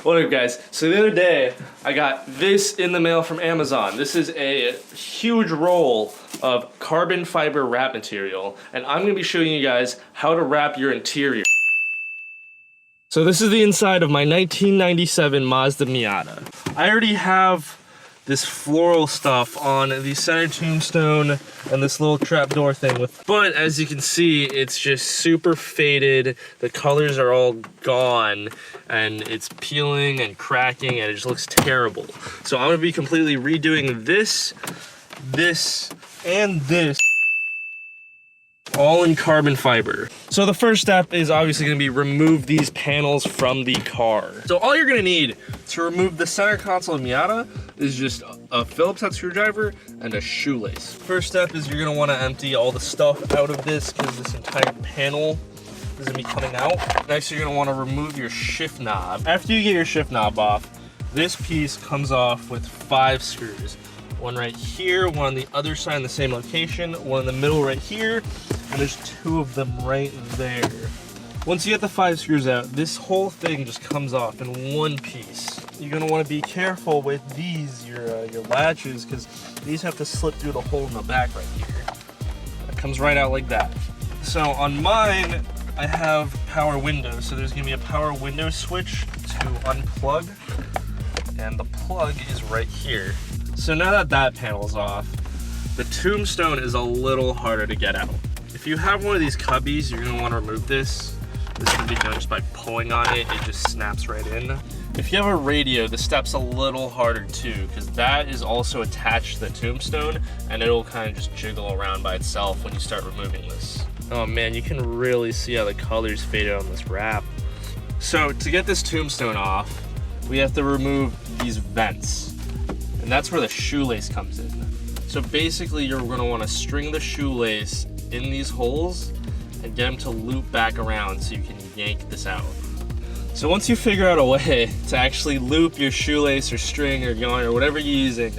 What up, guys? So the other day, I got this in the mail from Amazon. This is a huge roll of carbon fiber wrap material, and I'm gonna be showing you guys how to wrap your interior. So this is the inside of my 1997 Mazda Miata. I already have this floral stuff on the center tombstone and this little trapdoor thing but as you can see, it's just super faded. The colors are all gone and it's peeling and cracking and it just looks terrible. So I'm gonna be completely redoing this, and this, all in carbon fiber. So the first step is obviously gonna be remove these panels from the car. So all you're gonna need to remove the center console of Miata is just a Phillips head screwdriver and a shoelace. First step is you're gonna wanna empty all the stuff out of this because this entire panel is gonna be coming out. Next, you're gonna wanna remove your shift knob. After you get your shift knob off, this piece comes off with 5 screws. One right here, one on the other side in the same location, one in the middle right here, and there's 2 of them right there. Once you get the 5 screws out, this whole thing just comes off in one piece. You're gonna wanna be careful with these, your latches, because these have to slip through the hole in the back right here. It comes right out like that. So on mine, I have power windows, so there's gonna be a power window switch to unplug, and the plug is right here. So now that that panel's off, the tombstone is a little harder to get out. If you have one of these cubbies, you're gonna wanna remove this. This can be done just by pulling on it, it just snaps right in. If you have a radio, the step's a little harder too, because that is also attached to the tombstone, and it'll kind of just jiggle around by itself when you start removing this. Oh man, you can really see how the colors faded on this wrap. So to get this tombstone off, we have to remove these vents. And that's where the shoelace comes in. So basically you're gonna wanna string the shoelace in these holes and get them to loop back around so you can yank this out. So once you figure out a way to actually loop your shoelace or string or yarn or whatever you're using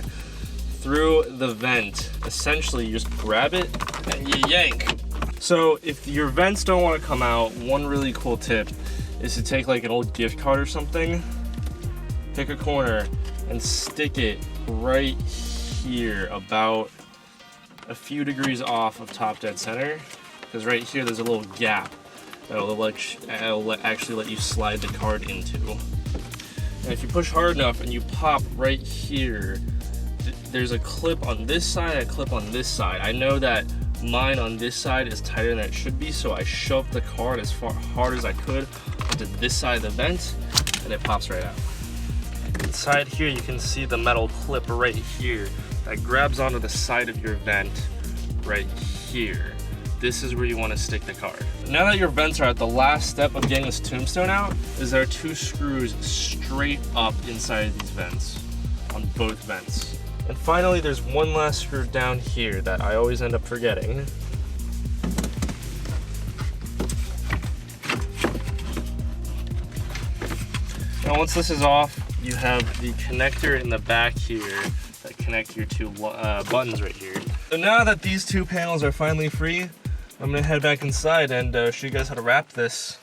through the vent, essentially you just grab it and you yank. So if your vents don't wanna come out, one really cool tip is to take like an old gift card or something, pick a corner and stick it right here, about a few degrees off of top dead center, because right here there's a little gap that will actually let you slide the card into. And if you push hard enough and you pop right here, there's a clip on this side and a clip on this side. I know that mine on this side is tighter than it should be, so I shoved the card as hard as I could into this side of the vent, and it pops right out. Inside here you can see the metal clip right here that grabs onto the side of your vent right here. This is where you want to stick the card. Now that your vents are out, the last step of getting this tombstone out is there are 2 screws straight up inside of these vents, on both vents. And finally there's one last screw down here that I always end up forgetting. Now once this is off, you have the connector in the back here that connect your 2 buttons right here. So now that these 2 panels are finally free, I'm gonna head back inside and show you guys how to wrap this.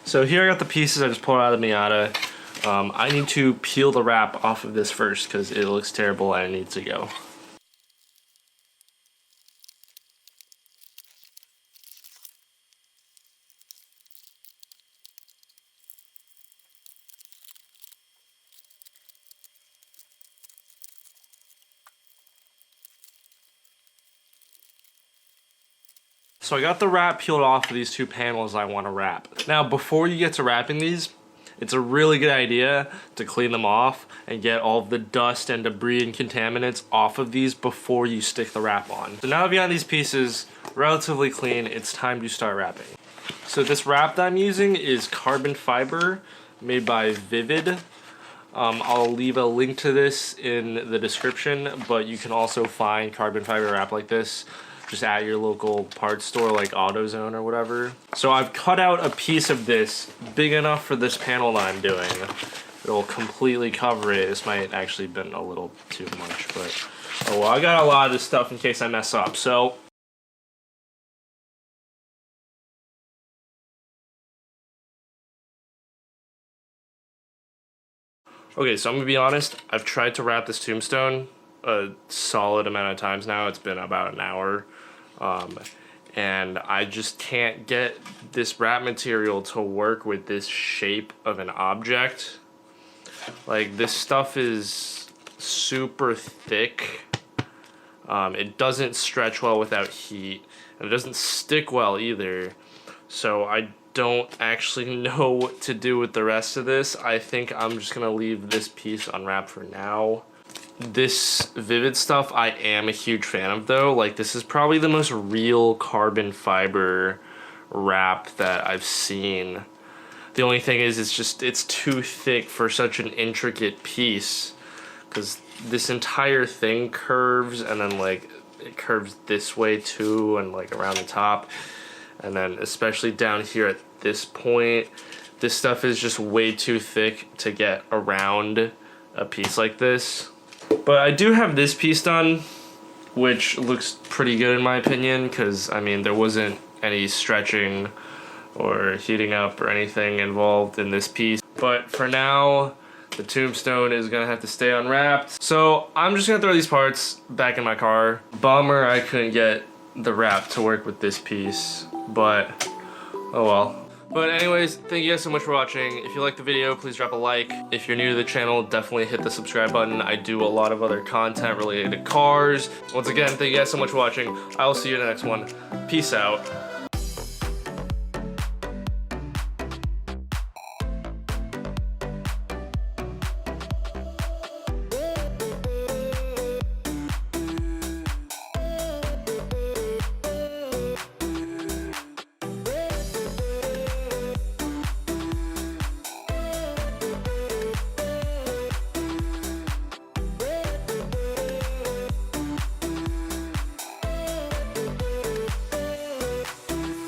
So here I got the pieces I just pulled out of the Miata. I need to peel the wrap off of this first because it looks terrible and it needs to go. So I got the wrap peeled off of these 2 panels I want to wrap. Now before you get to wrapping these, it's a really good idea to clean them off and get all of the dust and debris and contaminants off of these before you stick the wrap on. So now that you have these pieces relatively clean, it's time to start wrapping. So this wrap that I'm using is carbon fiber made by Vivid. I'll leave a link to this in the description, but you can also find carbon fiber wrap like this just at your local parts store like AutoZone or whatever. So I've cut out a piece of this big enough for this panel that I'm doing. It'll completely cover it. This might actually have been a little too much, but oh well, I got a lot of this stuff in case I mess up. So Okay, so I'm gonna be honest, I've tried to wrap this Tombstone a solid amount of times now. It's been about an hour. And I just can't get this wrap material to work with this shape of an object. Like, this stuff is super thick. It doesn't stretch well without heat, and it doesn't stick well either. So I don't actually know what to do with the rest of this. I think I'm just gonna leave this piece unwrapped for now. This Vivid stuff I am a huge fan of though. Like, this is probably the most real carbon fiber wrap that I've seen. The only thing is it's too thick for such an intricate piece, because this entire thing curves, and then like it curves this way too, and like around the top, and then especially down here at this point, this stuff is just way too thick to get around a piece like this. But I do have this piece done, which looks pretty good in my opinion, because I mean there wasn't any stretching or heating up or anything involved in this piece. But for now, the Tombstone is gonna have to stay unwrapped. So I'm just gonna throw these parts back in my car. Bummer I couldn't get the wrap to work with this piece, but oh well. But anyways, thank you guys so much for watching. If you liked the video, please drop a like. If you're new to the channel, definitely hit the subscribe button. I do a lot of other content related to cars. Once again, thank you guys so much for watching. I will see you in the next one. Peace out.